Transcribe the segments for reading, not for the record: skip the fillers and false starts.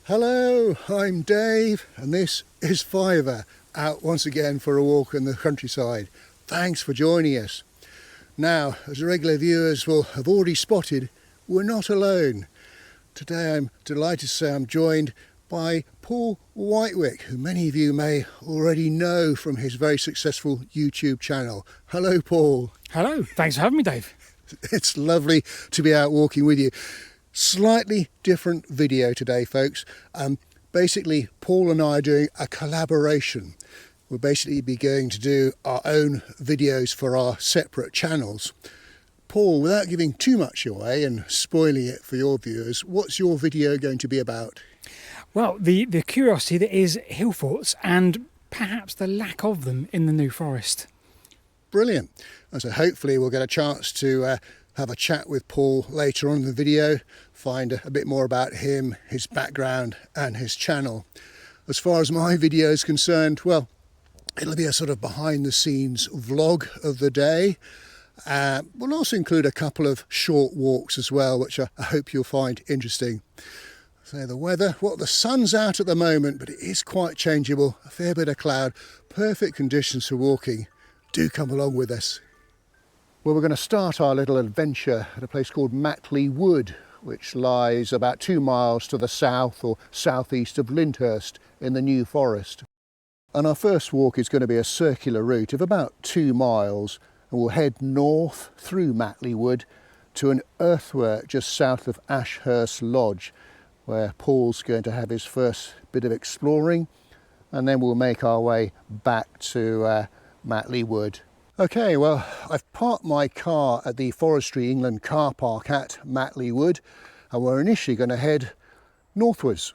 Hello, I'm Dave and this is Fiver, out once again for a walk in the countryside. Thanks for joining us. Now, as regular viewers will have already spotted, we're not alone. Today I'm delighted to say I'm joined by Paul Whitewick, who many of you may already know from his very successful YouTube channel. Hello, Paul. Hello, thanks for having me, Dave. It's lovely to be out walking with you. Slightly different video today, folks. Basically, Paul and I are doing a collaboration. We'll basically be going to do our own videos for our separate channels. Paul, without giving too much away and spoiling it for your viewers, what's your video going to be about? Well, the curiosity that is Hillforts and perhaps the lack of them in the New Forest. Brilliant. And so hopefully we'll get a chance to have a chat with Paul later on in the video, find a bit more about him, his background and his channel. As far as my video is concerned, well, it'll be a sort of behind the scenes vlog of the day. We'll also include a couple of short walks as well, which I hope you'll find interesting. So the weather, well, the sun's out at the moment, but it is quite changeable, a fair bit of cloud, perfect conditions for walking. Do come along with us. Well, we're going to start our little adventure at a place called Matley Wood, which lies about 2 miles to the south or southeast of Lyndhurst in the New Forest. And our first walk is going to be a circular route of about 2 miles, and we'll head north through Matley Wood to an earthwork just south of Ashurst Lodge, where Paul's going to have his first bit of exploring, and then we'll make our way back to Matley Wood. Okay, well, I've parked my car at the Forestry England car park at Matley Wood, and we're initially going to head northwards.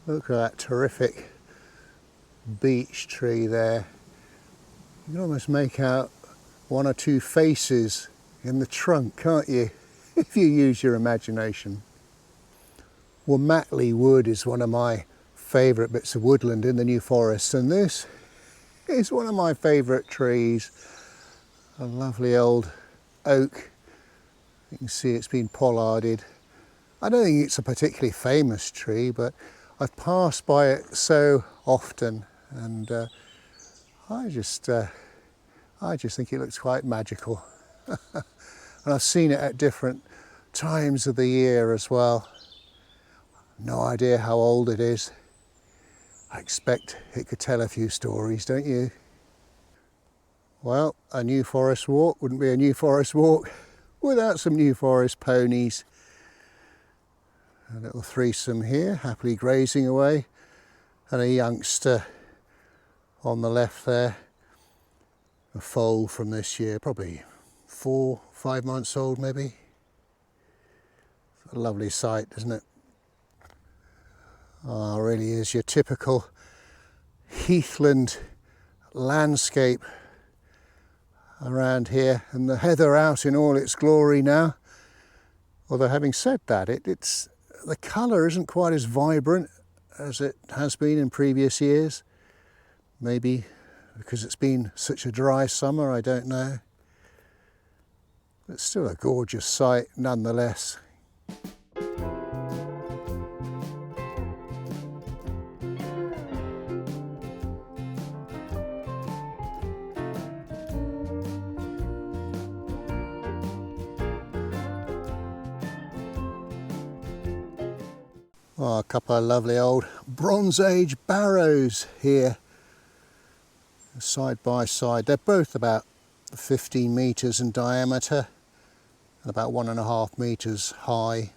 Look at that terrific beech tree there. You can almost make out one or two faces in the trunk, can't you? If you use your imagination. Well, Matley Wood is one of my favourite bits of woodland in the New Forest, and this is one of my favourite trees. A lovely old oak. You can see it's been pollarded. I don't think it's a particularly famous tree, but I've passed by it so often, and I just think it looks quite magical. And I've seen it at different times of the year as well. No idea how old it is. I expect it could tell a few stories, don't you? Well, a New Forest walk wouldn't be a New Forest walk without some New Forest ponies. A little threesome here, happily grazing away, and a youngster on the left there, a foal from this year, probably 4 or 5 months old maybe. It's a lovely sight, isn't it? Oh, it really is your typical heathland landscape around here, and the heather out in all its glory now. Although having said that, the colour isn't quite as vibrant as it has been in previous years. Maybe because it's been such a dry summer, I don't know. But still a gorgeous sight nonetheless. Oh, a couple of lovely old Bronze Age barrows here, side by side. They're both about 15 metres in diameter and about 1.5 metres high.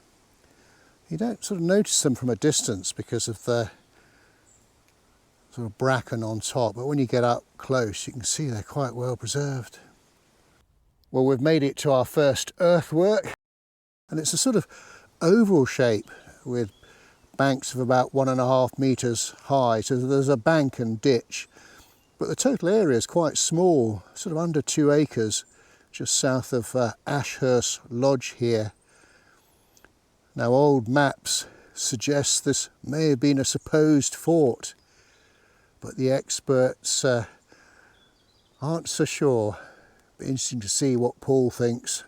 You don't sort of notice them from a distance because of the sort of bracken on top, but when you get up close you can see they're quite well preserved. Well, we've made it to our first earthwork, and it's a sort of oval shape with banks of about 1.5 metres high. So there's a bank and ditch, but the total area is quite small, sort of under 2 acres, just south of Ashurst Lodge here. Now, old maps suggest this may have been a supposed fort, but the experts aren't so sure. Be interesting to see what Paul thinks.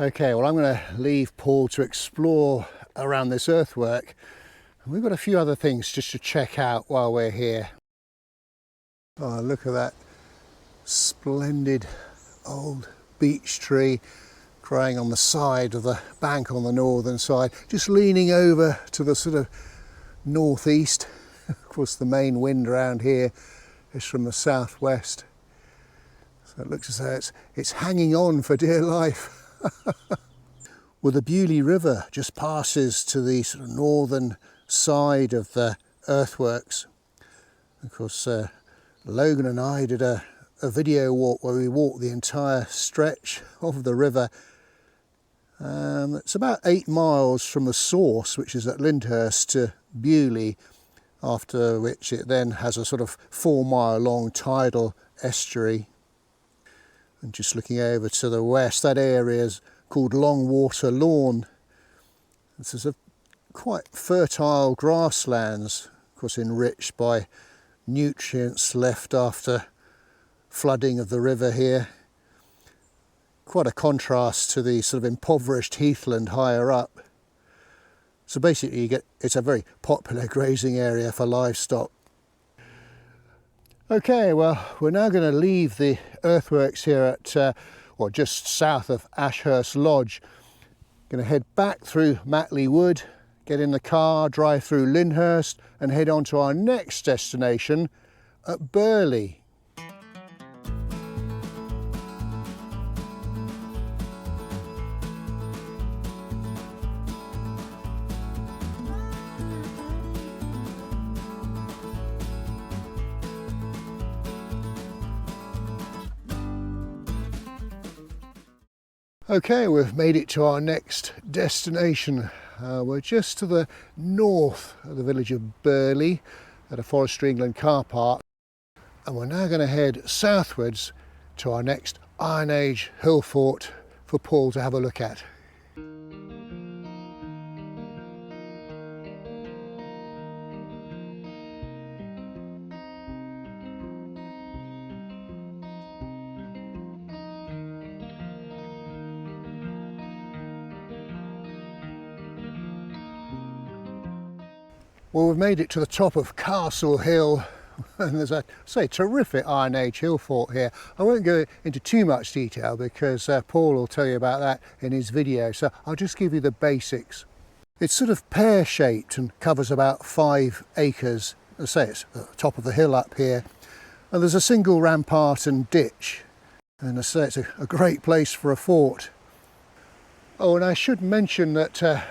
Okay, well, I'm going to leave Paul to explore around this earthwork. We've got a few other things just to check out while we're here. Oh, look at that splendid old beech tree growing on the side of the bank on the northern side, just leaning over to the sort of northeast. Of course, the main wind around here is from the southwest. So it looks as though it's hanging on for dear life. Well, the Beaulieu River just passes to the sort of northern side of the earthworks. Of course, Logan and I did a video walk where we walked the entire stretch of the river. It's about 8 miles from the source, which is at Lyndhurst, to Beaulieu, after which it then has a sort of 4-mile long tidal estuary. And just looking over to the west, that area is called Longwater Lawn. This is a quite fertile grasslands, of course enriched by nutrients left after flooding of the river here. Quite a contrast to the sort of impoverished heathland higher up. So basically it's a very popular grazing area for livestock. Okay, well, we're now going to leave the earthworks here at, just south of Ashurst Lodge. Going to head back through Matley Wood, get in the car, drive through Lyndhurst and head on to our next destination at Burley. Okay, we've made it to our next destination. We're just to the north of the village of Burley at a Forestry England car park, and we're now going to head southwards to our next Iron Age Hillfort for Paul to have a look at. Well, we've made it to the top of Castle Hill, and there's a terrific Iron Age hill fort here. I won't go into too much detail because Paul will tell you about that in his video, so I'll just give you the basics. It's sort of pear-shaped and covers about 5 acres. As I say, it's at the top of the hill up here, and there's a single rampart and ditch, and as I say, it's a great place for a fort. Oh, and I should mention that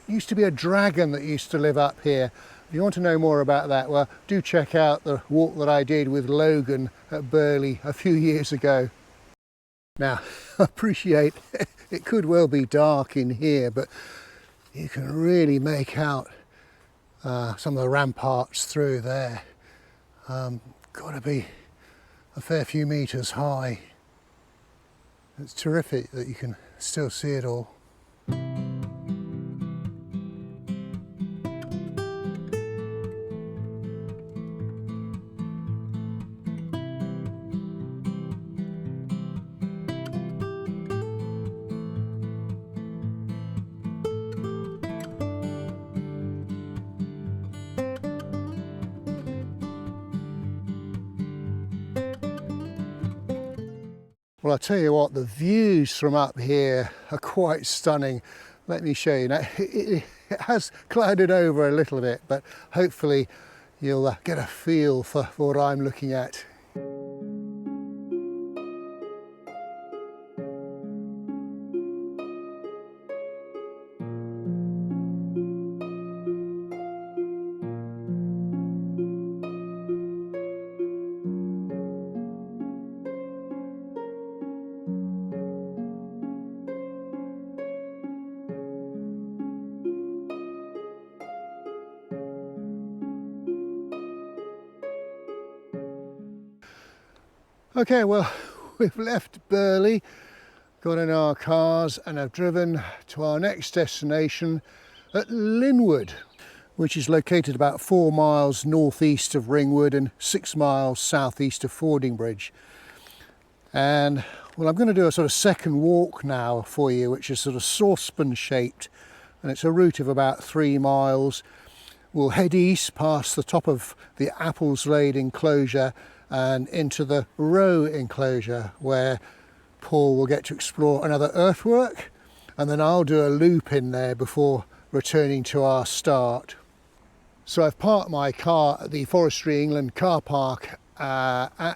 used to be a dragon that used to live up here. If you want to know more about that, well, do check out the walk that I did with Logan at Burley a few years ago. Now, I appreciate it could well be dark in here, but you can really make out some of the ramparts through there. Got to be a fair few metres high. It's terrific that you can still see it all. Well, I'll tell you what, the views from up here are quite stunning. Let me show you. Now, it has clouded over a little bit, but hopefully you'll get a feel for what I'm looking at. Okay, well, we've left Burley, got in our cars and have driven to our next destination at Linwood, which is located about 4 miles northeast of Ringwood and 6 miles southeast of Fordingbridge. And well, I'm going to do a sort of second walk now for you, which is sort of saucepan shaped, and it's a route of about 3 miles. We'll head east past the top of the Appleslade enclosure and into the Row enclosure, where Paul will get to explore another earthwork, and then I'll do a loop in there before returning to our start. So I've parked my car at the Forestry England car park at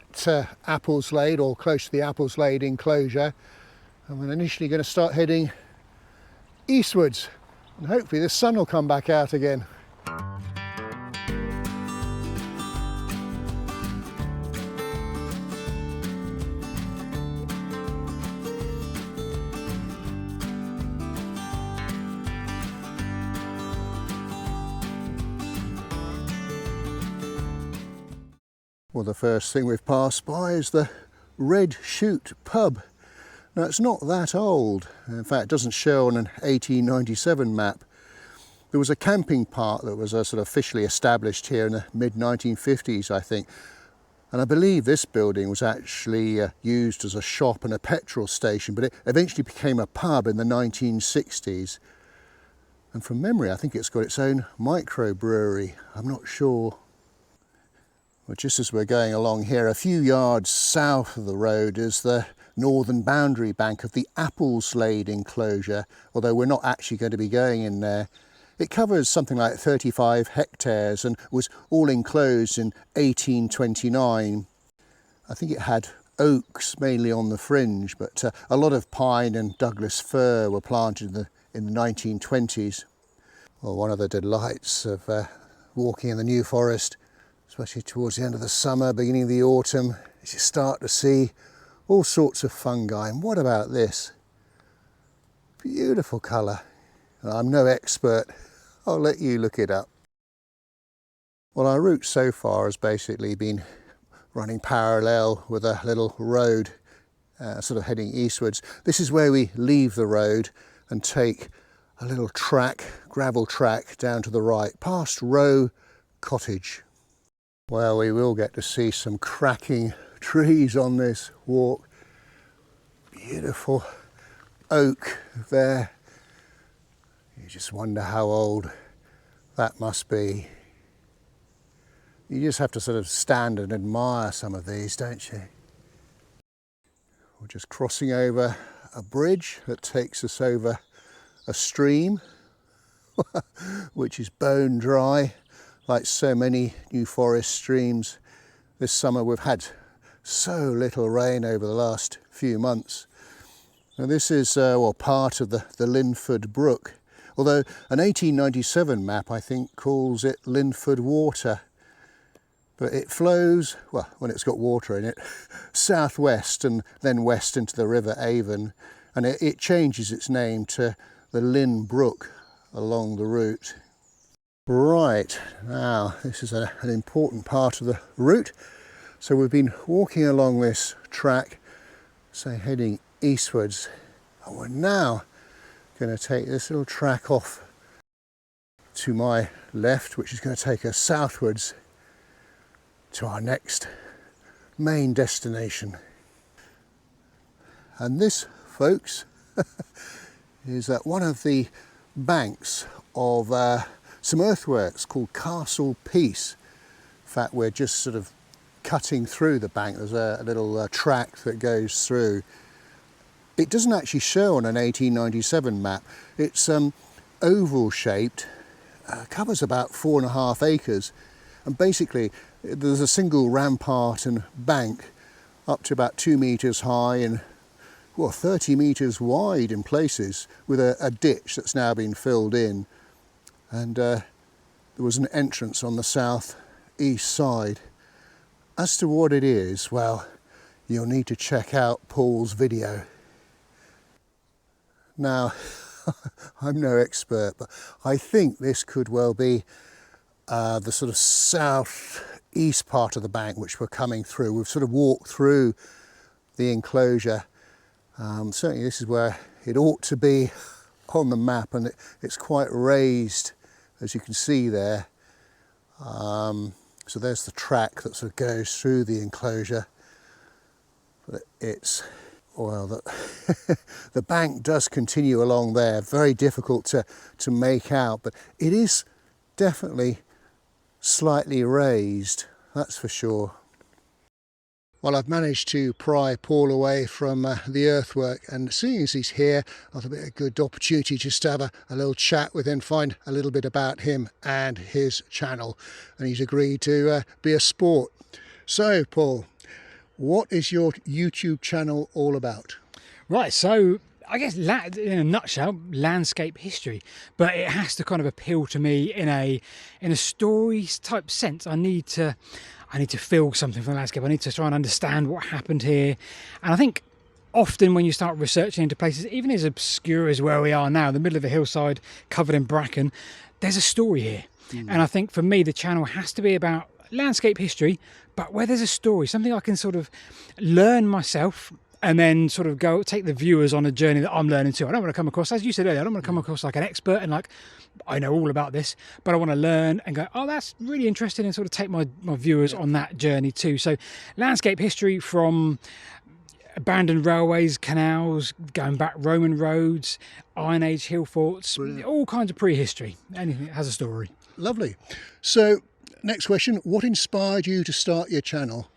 Appleslade, or close to the Appleslade enclosure, and we're initially going to start heading eastwards, and hopefully the sun will come back out again. Well, the first thing we've passed by is the Red Chute pub. Now, it's not that old. In fact, it doesn't show on an 1897 map. There was a camping park that was sort of officially established here in the mid-1950s, I think. And I believe this building was actually used as a shop and a petrol station, but it eventually became a pub in the 1960s. And from memory, I think it's got its own microbrewery. I'm not sure. Well, just as we're going along here, a few yards south of the road is the northern boundary bank of the Appleslade enclosure, although we're not actually going to be going in there. It covers something like 35 hectares and was all enclosed in 1829. I think it had oaks mainly on the fringe, but a lot of pine and Douglas fir were planted in the 1920s. Well, one of the delights of walking in the New Forest, especially towards the end of the summer, beginning of the autumn, is you start to see all sorts of fungi. And what about this? Beautiful colour. I'm no expert, I'll let you look it up. Well, our route so far has basically been running parallel with a little road, sort of heading eastwards. This is where we leave the road and take a little track, gravel track, down to the right, past Row Cottage. Well, we will get to see some cracking trees on this walk. Beautiful oak there. You just wonder how old that must be. You just have to sort of stand and admire some of these, don't you? We're just crossing over a bridge that takes us over a stream, which is bone dry. Like so many New Forest streams, this summer we've had so little rain over the last few months. Now this is part of the Linford Brook, although an 1897 map I think calls it Linford Water. But it flows, well, when it's got water in it, southwest and then west into the River Avon, and it changes its name to the Lynn Brook along the route. Right, now this is an important part of the route. So we've been walking along this track, say heading eastwards, and we're now going to take this little track off to my left, which is going to take us southwards to our next main destination. And this, folks, is one of the banks of some earthworks called Castle Peace. In fact, we're just sort of cutting through the bank. There's a little track that goes through. It doesn't actually show on an 1897 map. It's oval shaped, covers about 4.5 acres, and basically there's a single rampart and bank up to about 2 metres high and 30 metres wide in places, with a ditch that's now been filled in. And there was an entrance on the south east side. As to what it is, well, you'll need to check out Paul's video. Now, I'm no expert, but I think this could well be the sort of south east part of the bank which we're coming through. We've sort of walked through the enclosure. Certainly this is where it ought to be on the map, and it's quite raised, as you can see there. So there's the track that sort of goes through the enclosure. But it's, well, the bank does continue along there. Very difficult to make out, but it is definitely slightly raised, that's for sure. Well, I've managed to pry Paul away from the earthwork, and seeing as he's here, I thought it'd be a good opportunity just to have a little chat with him, find a little bit about him and his channel, and he's agreed to be a sport. So, Paul, what is your YouTube channel all about? Right, so I guess in a nutshell, landscape history, but it has to kind of appeal to me in a story type sense. I need to feel something from the landscape. I need to try and understand what happened here. And I think often when you start researching into places, even as obscure as where we are now, the middle of a hillside covered in bracken, there's a story here. And I think for me, the channel has to be about landscape history, but where there's a story, something I can sort of learn myself, and then sort of go take the viewers on a journey that I'm learning too. I don't want to come across, as you said earlier, I don't want to come across like an expert and like, I know all about this, but I want to learn and go, oh, that's really interesting, and sort of take my viewers on that journey too. So landscape history from abandoned railways, canals, going back Roman roads, Iron Age Hillforts, all kinds of prehistory. Anything that has a story. Lovely. So next question, what inspired you to start your channel?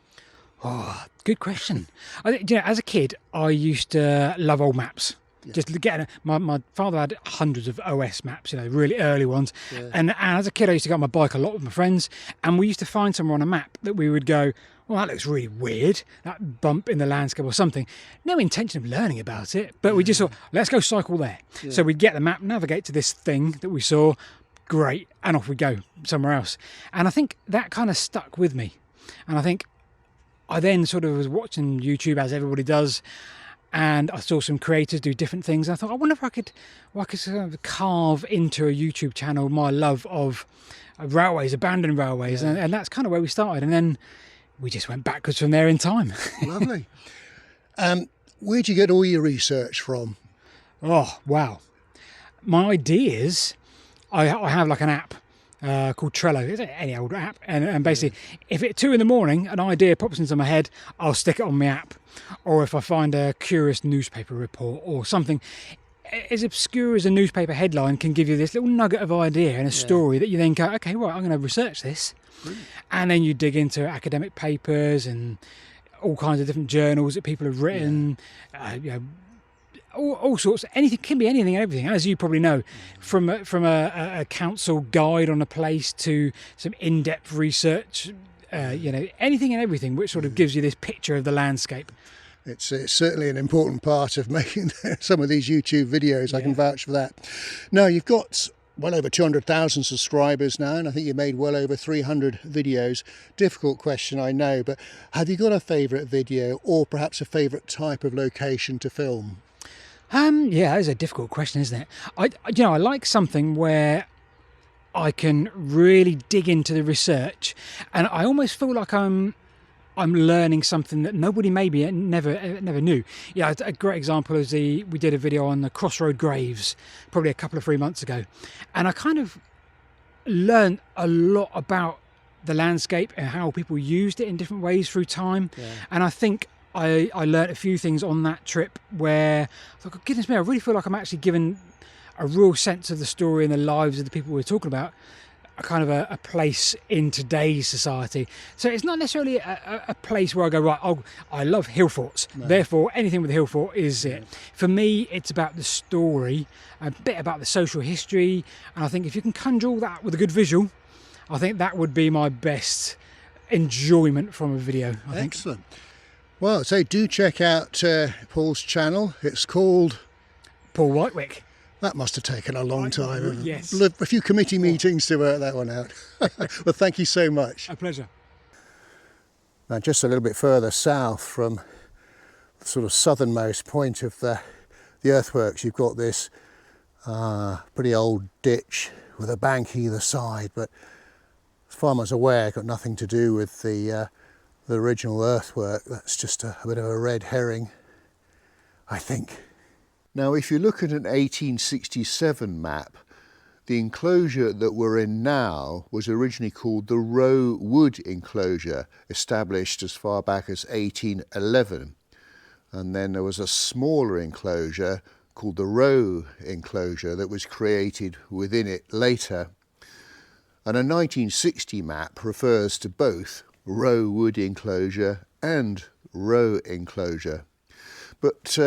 Oh, good question. I think, as a kid, I used to love old maps. Yeah. Just getting my father had hundreds of OS maps, really early ones. Yeah. And as a kid, I used to go on my bike a lot with my friends, and we used to find somewhere on a map that we would go, well, that looks really weird, that bump in the landscape or something. No intention of learning about it, but we just thought, let's go cycle there. Yeah. So we'd get the map, navigate to this thing that we saw, great, and off we go somewhere else. And I think that kind of stuck with me. And I think I then sort of was watching YouTube, as everybody does, and I saw some creators do different things. And I thought, I wonder if I could sort of carve into a YouTube channel my love of railways, abandoned railways, and that's kind of where we started. And then we just went backwards from there in time. Lovely. Where'd you get all your research from? Oh, wow. My ideas, I have like an app called Trello. It's any old app, and basically if at 2 a.m. an idea pops into my head, I'll stick it on my app. Or if I find a curious newspaper report or something as obscure as a newspaper headline can give you this little nugget of idea and a story that you then go, okay, right, I'm going to research this. Brilliant. And then you dig into academic papers and all kinds of different journals that people have written, all sorts. Anything can be anything and everything, as you probably know, from a council guide on a place to some in-depth research. Anything and everything, which sort of gives you this picture of the landscape. It's certainly an important part of making some of these YouTube videos. I can vouch for that. Now, you've got well over 200,000 subscribers now, and I think you made well over 300 videos. Difficult question, I know, but have you got a favourite video or perhaps a favourite type of location to film? That is a difficult question, isn't it? I like something where I can really dig into the research, and I almost feel like I'm learning something that nobody maybe never knew. Yeah, a great example is we did a video on the crossroad graves probably a couple of 3 months ago, and I kind of learned a lot about the landscape and how people used it in different ways through time. And I think I learned a few things on that trip where I thought, goodness me, I really feel like I'm actually given a real sense of the story and the lives of the people we're talking about, a kind of a place in today's society. So it's not necessarily a place where I go, right, I love Hillforts, therefore anything with Hillfort is it. For me, it's about the story, a bit about the social history, and I think if you can conjure all that with a good visual, I think that would be my best enjoyment from a video. Excellent. Well, so do check out Paul's channel. It's called Paul Whitewick. That must have taken a long time. Yes. A few committee meetings to work that one out. Well, thank you so much. A pleasure. Now, just a little bit further south from the sort of southernmost point of the earthworks, you've got this pretty old ditch with a bank either side, but as far as I was aware, got nothing to do with the original earthwork. That's just a bit of a red herring, I think. Now, if you look at an 1867 map, the enclosure that we're in now was originally called the Row Wood enclosure, established as far back as 1811. And then there was a smaller enclosure called the Row enclosure that was created within it later. And a 1960 map refers to both Row Wood enclosure and Row enclosure. But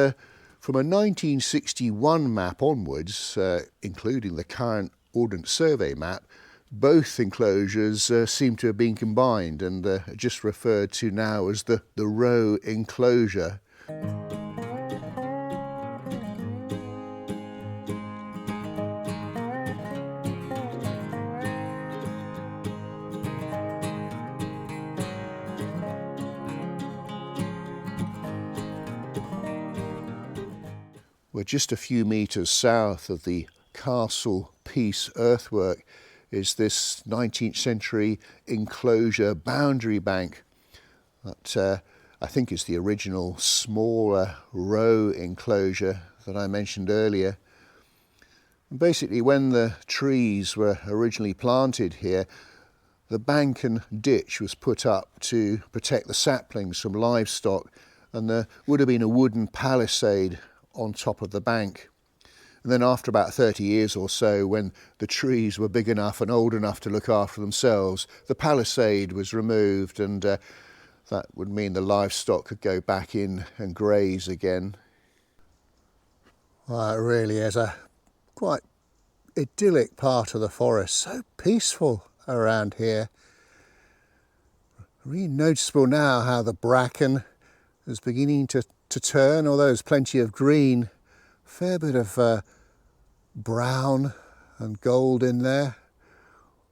from a 1961 map onwards, including the current Ordnance Survey map, both enclosures seem to have been combined and just referred to now as the Row enclosure. We're just a few metres south of the Castle Peace earthwork is this 19th century enclosure boundary bank that I think is the original smaller row enclosure that I mentioned earlier. And basically, when the trees were originally planted here, the bank and ditch was put up to protect the saplings from livestock, and there would have been a wooden palisade on top of the bank. And then after about 30 years or so, when the trees were big enough and old enough to look after themselves, the palisade was removed, and that would mean the livestock could go back in and graze again. Well, it really is a quite idyllic part of the forest, so peaceful around here. Really noticeable now how the bracken is beginning to turn, although there's plenty of green, fair bit of brown and gold in there.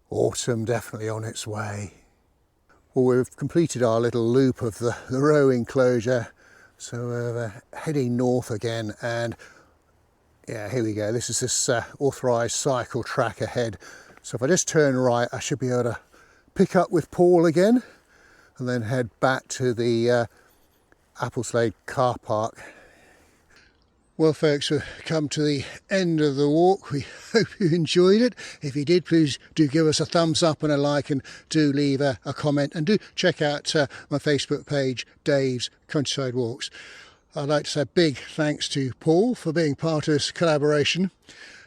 Autumn definitely on its way. Well, we've completed our little loop of the row enclosure, so we're heading north again, and yeah, here we go. This is this authorised cycle track ahead. So if I just turn right, I should be able to pick up with Paul again and then head back to the Appleslade car park. Well, folks, we've come to the end of the walk. We hope you enjoyed it. If you did, please do give us a thumbs up and a like, and do leave a comment, and do check out my Facebook page, Dave's Countryside Walks. I'd like to say a big thanks to Paul for being part of this collaboration.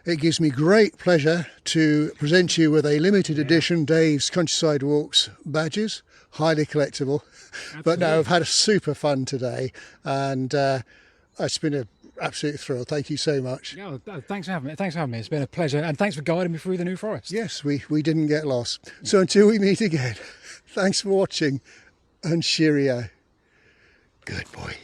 It gives me great pleasure to present you with a limited edition Dave's Countryside Walks badges, highly collectible. Absolutely. But no, I've had a super fun today, and it's been an absolute thrill. Thank you so much. No, thanks for having me. Thanks for having me. It's been a pleasure, and thanks for guiding me through the New Forest. Yes, we didn't get lost. So until we meet again, thanks for watching, and cheerio. Good boy.